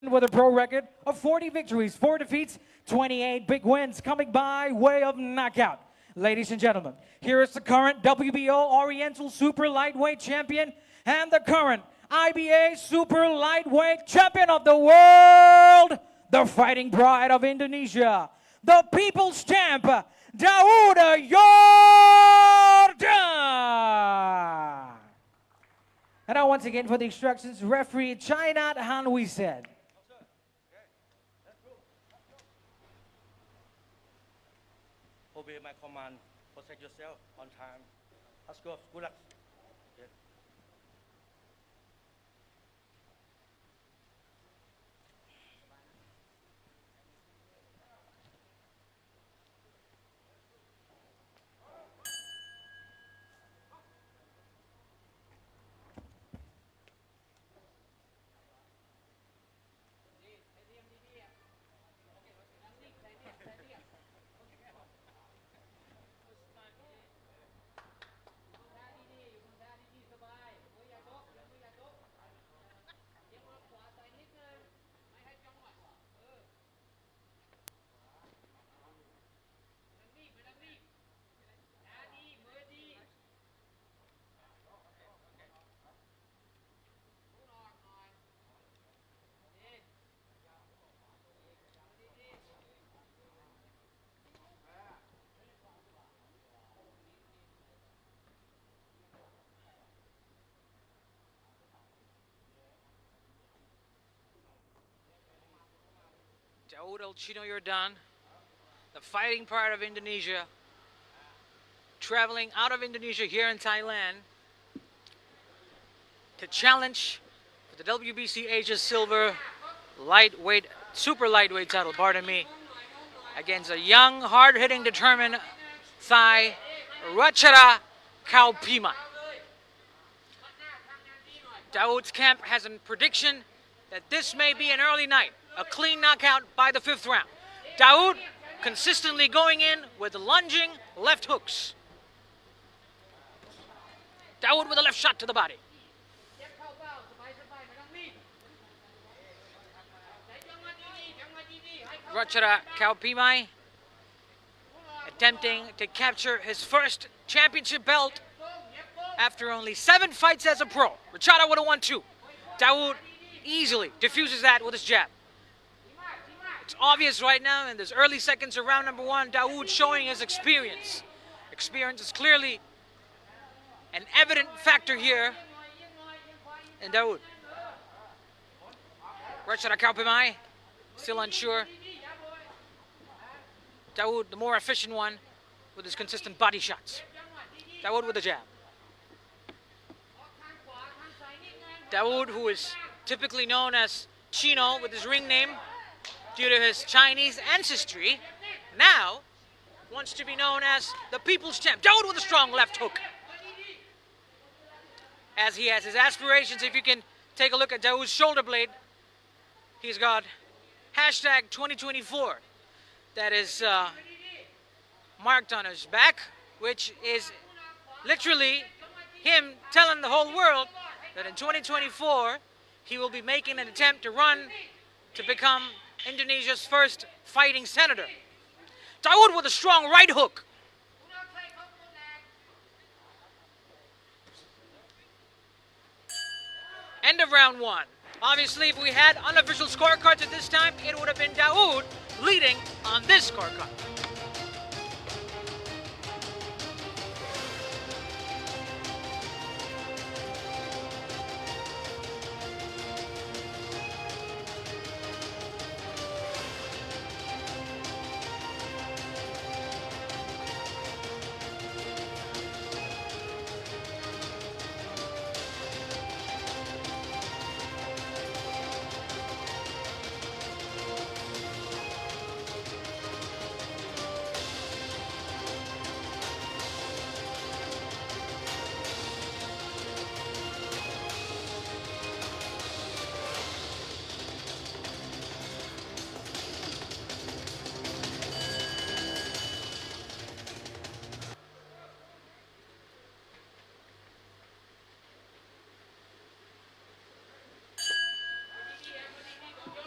with a pro record of 40 victories, 4 defeats, 28 big wins coming by way of knockout. Ladies and gentlemen, here is the current WBO Oriental Super Lightweight Champion and the current IBA Super Lightweight Champion of the world, the fighting pride of Indonesia, the People's Champ, DAUD YORDAN. And now once again for the instructions, referee China Han we said. Obey my command. Protect yourself on time. Let's go. Good luck. Yes. DAUD YORDAN, the fighting part of Indonesia, traveling out of Indonesia here in Thailand to challenge for the WBC Asia Silver lightweight, super lightweight title, pardon me, against a young, hard-hitting, determined Thai, RACHATA KHAOPHIMAI. DAUD's camp has a prediction that this may be an early night, a clean knockout by the 5th round. DAUD consistently going in with lunging left hooks. DAUD with a left shot to the body. RACHATA KHAOPHIMAI attempting to capture his first championship belt after only 7 fights as a pro. RACHATA would have won 2. DAUD easily diffuses that with his jab. It's obvious right now in this early seconds of round number 1, DAUD showing his experience. Experience is clearly an evident factor here in DAUD. RACHATA KHAOPHIMAI still unsure. DAUD, the more efficient one, with his consistent body shots. DAUD with the jab. DAUD, who is typically known as Chino with his ring name due to his Chinese ancestry, now wants to be known as the People's Champ. DAUD with a strong left hook. As he has his aspirations, if you can take a look at DAUD's shoulder blade, he's got hashtag 2024 that is marked on his back, which is literally him telling the whole world that in 2024 he will be making an attempt to run to become Indonesia's first fighting senator. DAUD with a strong right hook. End of round 1. Obviously, if we had unofficial scorecards at this time, it would have been DAUD leading on this scorecard.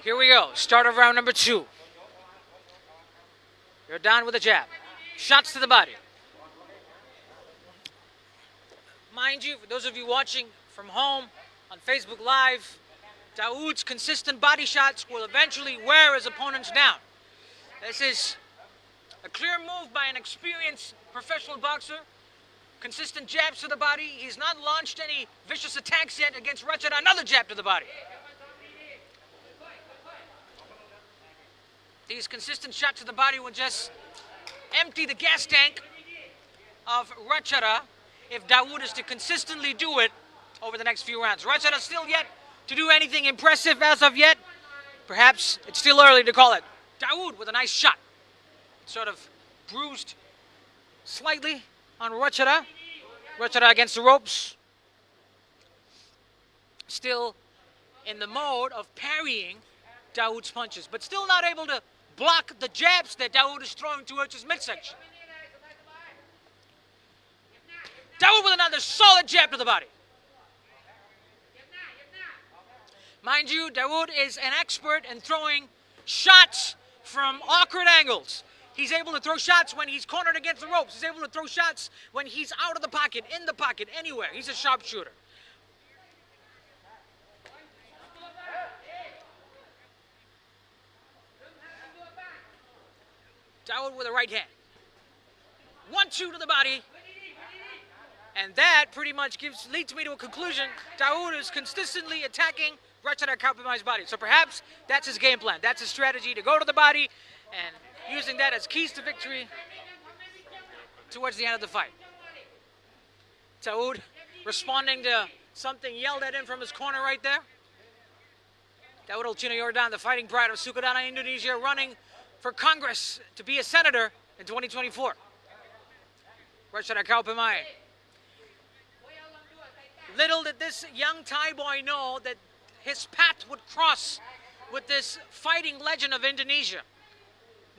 Here we go. Start of round number 2. Yordan with a jab. Shots to the body. Mind you, for those of you watching from home on Facebook Live, DAUD's consistent body shots will eventually wear his opponents down. This is a clear move by an experienced professional boxer. Consistent jabs to the body. He's not launched any vicious attacks yet against RACHATA. Another jab to the body. These consistent shots to the body will just empty the gas tank of RACHATA if DAUD is to consistently do it over the next few rounds. RACHATA still yet to do anything impressive as of yet. Perhaps it's still early to call it. DAUD with a nice shot. Sort of bruised slightly on RACHATA. RACHATA against the ropes. Still in the mode of parrying DAUD's punches, but still not able to block the jabs that DAUD is throwing towards his midsection. DAUD with another solid jab to the body. Mind you, DAUD is an expert in throwing shots from awkward angles. He's able to throw shots when he's cornered against the ropes. He's able to throw shots when he's out of the pocket, in the pocket, anywhere. He's a sharpshooter. DAUD with a right hand. 1-2 to the body. And that pretty much leads me to a conclusion. DAUD is consistently attacking RACHATA KHAOPHIMAI's body. So perhaps that's his game plan. That's his strategy, to go to the body and using that as keys to victory towards the end of the fight. DAUD responding to something yelled at him from his corner right there. DAUD Alcino Yordan, the fighting pride of Sukadana, Indonesia, running for Congress to be a senator in 2024. RACHATA KHAOPHIMAI. Little did this young Thai boy know that his path would cross with this fighting legend of Indonesia.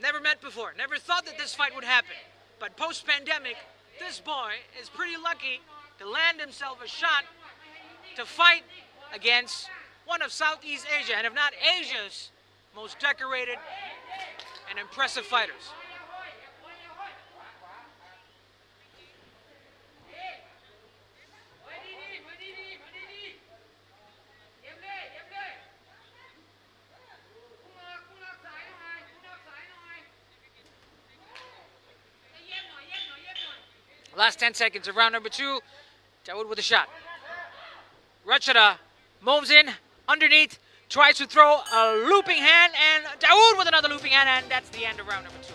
Never met before, never thought that this fight would happen. But post-pandemic, this boy is pretty lucky to land himself a shot to fight against one of Southeast Asia, and if not Asia's most decorated and impressive fighters. Last 10 seconds of round number 2. DAUD with a shot. RACHATA moves in underneath, tries to throw a looping hand, and DAUD with another looping hand, and that's the end of round number 2.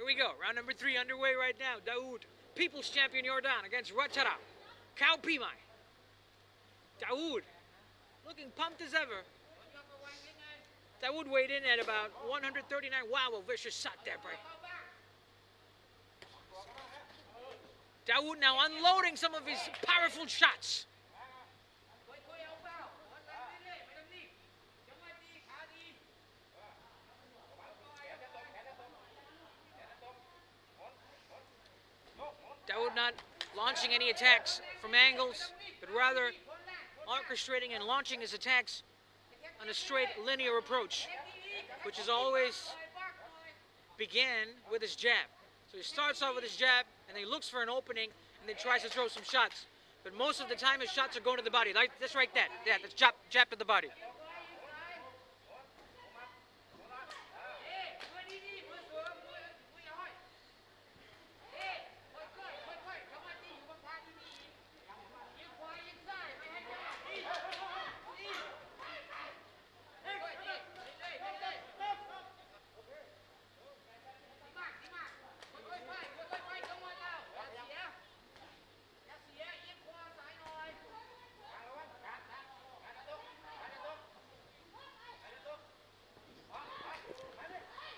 Here we go. Round number 3 underway right now. DAUD, People's Champion Yordan against RACHATA KHAOPHIMAI. DAUD looking pumped as ever. DAUD weighed in at about 139. Wow, a vicious shot there, Bray. DAUD now unloading some of his powerful shots. DAUD not launching any attacks from angles, but rather orchestrating and launching his attacks on a straight linear approach, which is always begin with his jab. So he starts off with his jab and then he looks for an opening and then tries to throw some shots. But most of the time his shots are going to the body. Like this right there. Yeah, that's jab to the body.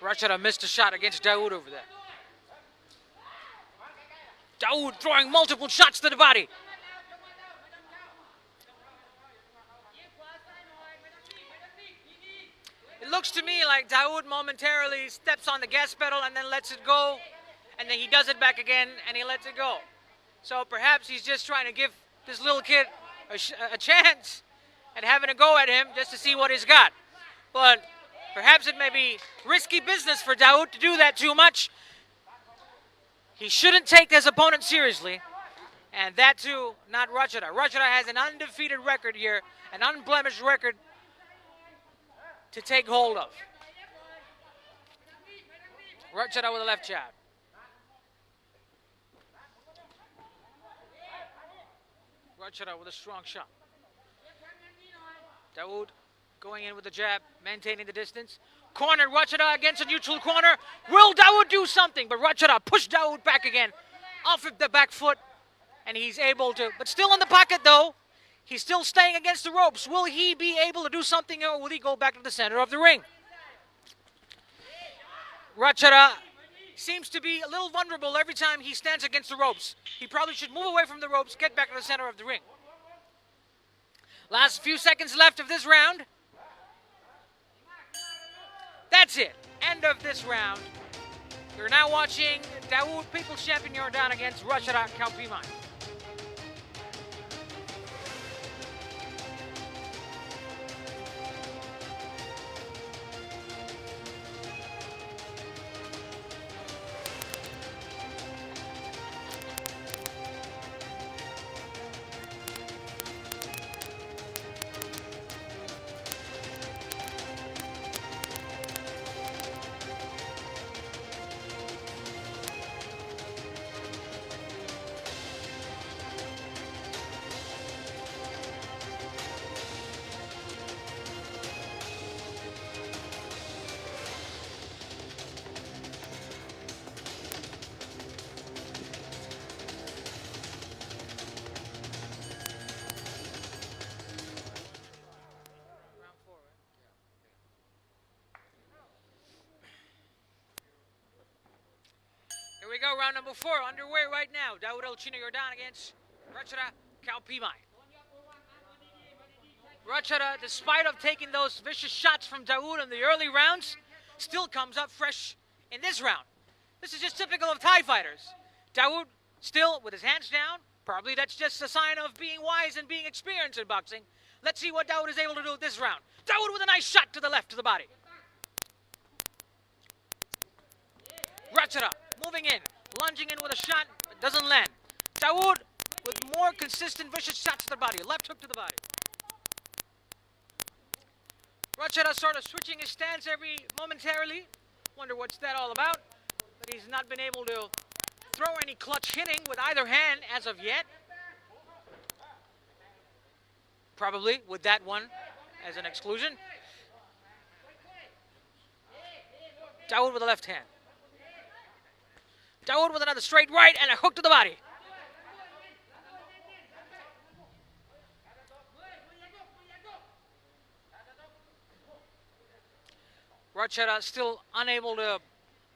RACHATA missed a shot against DAUD over there. DAUD throwing multiple shots to the body. It looks to me like DAUD momentarily steps on the gas pedal and then lets it go, and then he does it back again and he lets it go. So perhaps he's just trying to give this little kid a chance at having a go at him just to see what he's got. But perhaps it may be risky business for DAUD to do that too much. He shouldn't take his opponent seriously. And that too, not RACHATA. RACHATA has an undefeated record here, an unblemished record to take hold of. RACHATA with a left jab. RACHATA with a strong shot. DAUD going in with the jab, maintaining the distance. Cornered RACHATA against a neutral corner. Will DAUD do something? But RACHATA pushed DAUD back again, off of the back foot, and he's able to, but still in the pocket though. He's still staying against the ropes. Will he be able to do something, or will he go back to the center of the ring? RACHATA seems to be a little vulnerable every time he stands against the ropes. He probably should move away from the ropes, get back to the center of the ring. Last few seconds left of this round. That's it. End of this round. You're now watching DAUD People's Champion YORDAN against RACHATA KHAOPHIMAI. Here we go, round number 4, underway right now. DAUD El Chino YORDAN against RACHATA KHAOPHIMAI. RACHATA, despite of taking those vicious shots from DAUD in the early rounds, still comes up fresh in this round. This is just typical of Thai fighters. DAUD still with his hands down. Probably that's just a sign of being wise and being experienced in boxing. Let's see what DAUD is able to do this round. DAUD with a nice shot to the left to the body. RACHATA moving in, lunging in with a shot, but doesn't land. DAUD with more consistent vicious shots to the body, left hook to the body. RACHATA sort of switching his stance momentarily. Wonder what's that all about. But he's not been able to throw any clutch hitting with either hand as of yet. Probably with that one as an exclusion. DAUD with the left hand. DAUD with another straight right and a hook to the body. RACHATA still unable to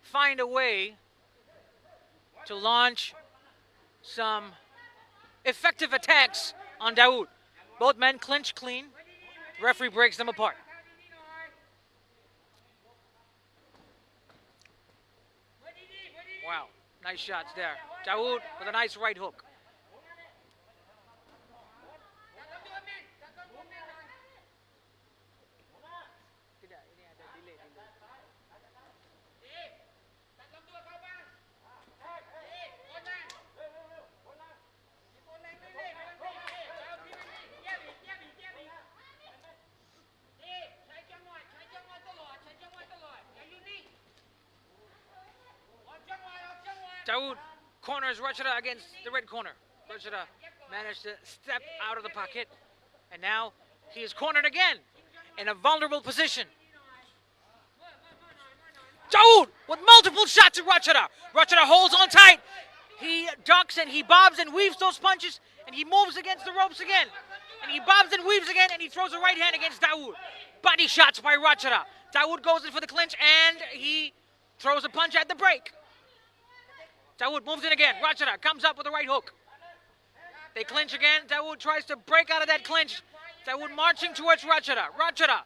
find a way to launch some effective attacks on DAUD. Both men clinch clean. The referee breaks them apart. Wow, nice shots there. DAUD with a nice right hook. Daud corners RACHATA against the red corner. RACHATA managed to step out of the pocket, and now he is cornered again in a vulnerable position. Daud with multiple shots at RACHATA. RACHATA holds on tight. He ducks and he bobs and weaves those punches, and he moves against the ropes again. And he bobs and weaves again, and he throws a right hand against Daud. Body shots by RACHATA. Daud goes in for the clinch, and he throws a punch at the break. Daud moves in again. RACHATA comes up with a right hook. They clinch again. Daud tries to break out of that clinch. Daud marching towards RACHATA. RACHATA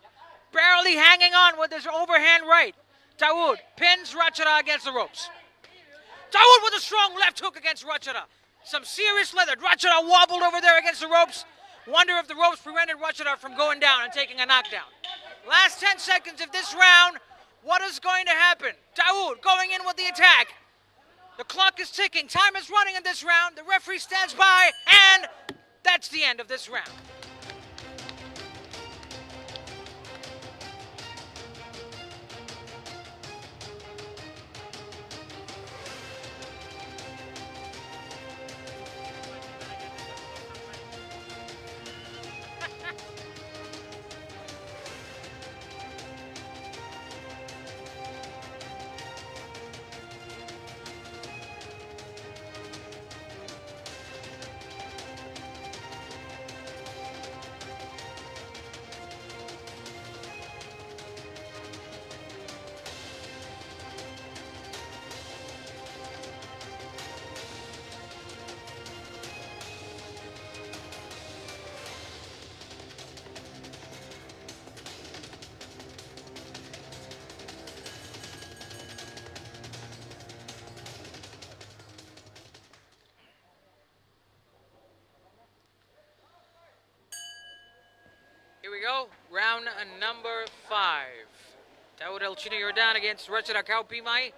barely hanging on with his overhand right. Daud pins RACHATA against the ropes. Daud with a strong left hook against RACHATA. Some serious leather. RACHATA wobbled over there against the ropes. Wonder if the ropes prevented RACHATA from going down and taking a knockdown. Last 10 seconds of this round. What is going to happen? Daud going in with the attack. The clock is ticking. Time is running in this round. The referee stands by, and that's the end of this round. Here we go, round number 5. Daud El Chino YORDAN against RACHATA KHAOPHIMAI.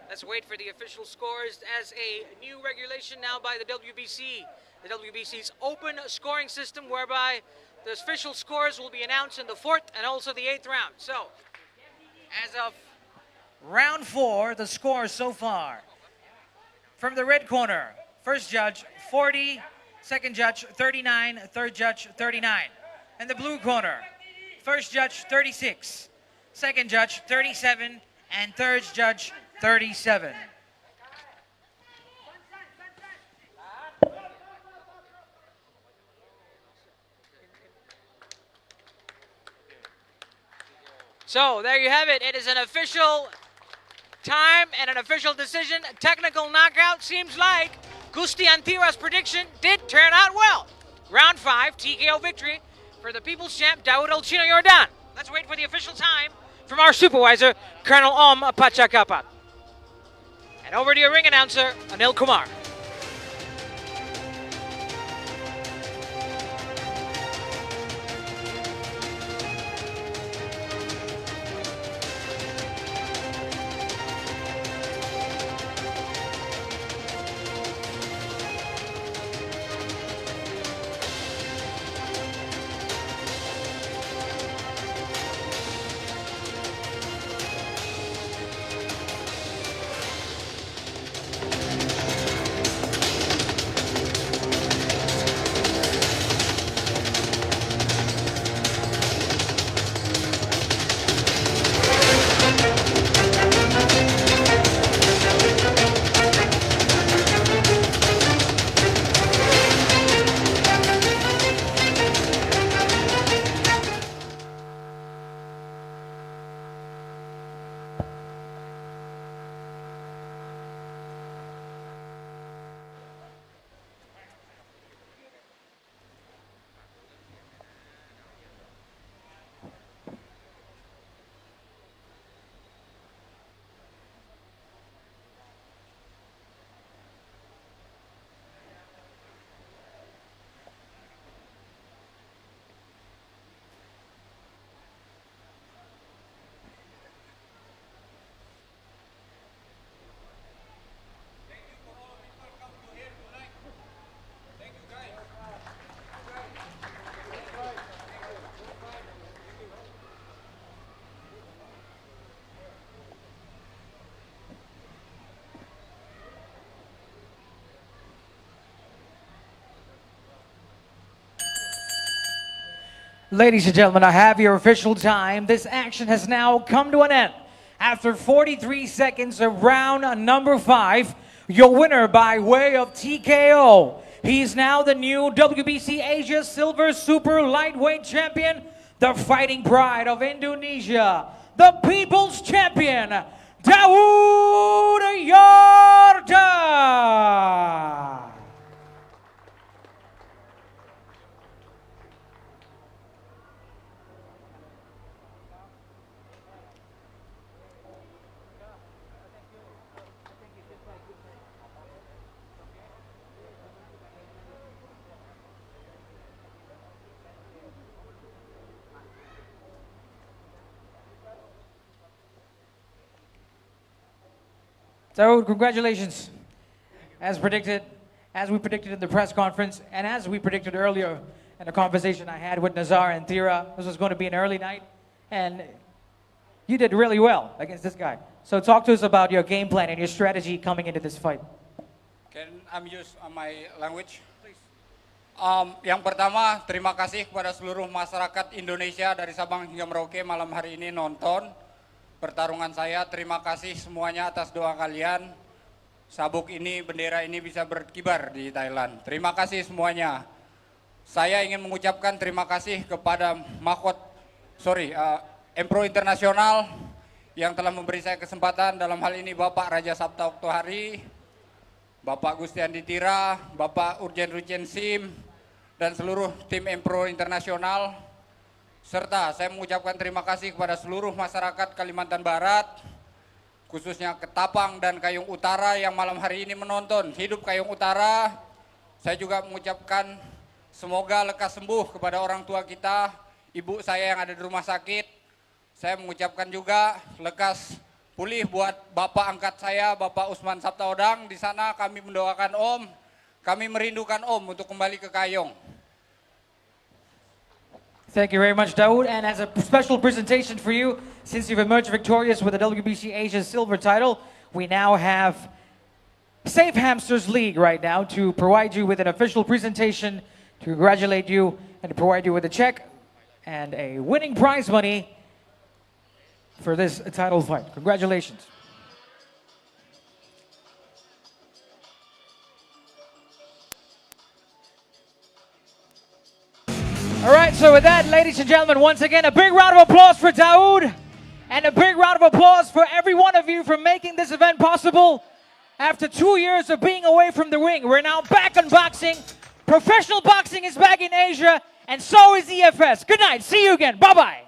Let's wait for the official scores as a new regulation now by the WBC. The WBC's open scoring system, whereby the official scores will be announced in the 4th and also the 8th round. So, as of round 4, the scores so far. From the red corner, first judge 40, second judge 39, third judge 39. In the blue corner, first judge 36, second judge 37, and third judge 37. So there you have it. It is an official time and an official decision. Technical knockout. Seems like Gusti Antira's prediction did turn out well. Round 5, TKO victory for the People's Champ, Daud El Chino YORDAN. Let's wait for the official time from our supervisor, Colonel Pachakapat. And over to your ring announcer, Anil Kumar. Ladies and gentlemen, I have your official time. This action has now come to an end. After 43 seconds of round number 5, your winner by way of TKO. He's now the new WBC Asia Silver Super Lightweight Champion, the fighting pride of Indonesia, the People's Champion, DAUD YORDAN. So, congratulations. As predicted, as we predicted in the press conference, and as we predicted earlier in a conversation I had with Nazar and Thira, this was going to be an early night, and you did really well against this guy. So talk to us about your game plan and your strategy coming into this fight. Can I use my language? Please. Yang pertama, terima kasih kepada seluruh masyarakat Indonesia dari Sabang hingga Merauke malam hari ini nonton pertarungan saya. Terima kasih semuanya atas doa kalian. Sabuk ini, bendera ini bisa berkibar di Thailand. Terima kasih semuanya. Saya ingin mengucapkan terima kasih kepada Empro Internasional yang telah memberi saya kesempatan, dalam hal ini Bapak Raja Sabta Oktohari, Bapak Gustiandi Tira, Bapak Urgen Rujen Sim, dan seluruh tim Empro Internasional. Serta saya mengucapkan terima kasih kepada seluruh masyarakat Kalimantan Barat, khususnya Ketapang dan Kayung Utara yang malam hari ini menonton. Hidup Kayung Utara. Saya juga mengucapkan semoga lekas sembuh kepada orang tua kita, ibu saya yang ada di rumah sakit. Saya mengucapkan juga lekas pulih buat bapak angkat saya, Bapak Usman Sabtaodang. Di sana kami mendoakan Om, kami merindukan Om untuk kembali ke Kayong. Thank you very much, Daud. And as a special presentation for you, since you've emerged victorious with the WBC Asia Silver title, we now have Safe Hamsters League right now to provide you with an official presentation, to congratulate you, and to provide you with a check and a winning prize money for this title fight. Congratulations. All right, so with that, ladies and gentlemen, once again, a big round of applause for Daud, and a big round of applause for every one of you for making this event possible. After 2 years of being away from the ring, we're now back on boxing. Professional boxing is back in Asia, and so is EFS. Good night. See you again. Bye-bye.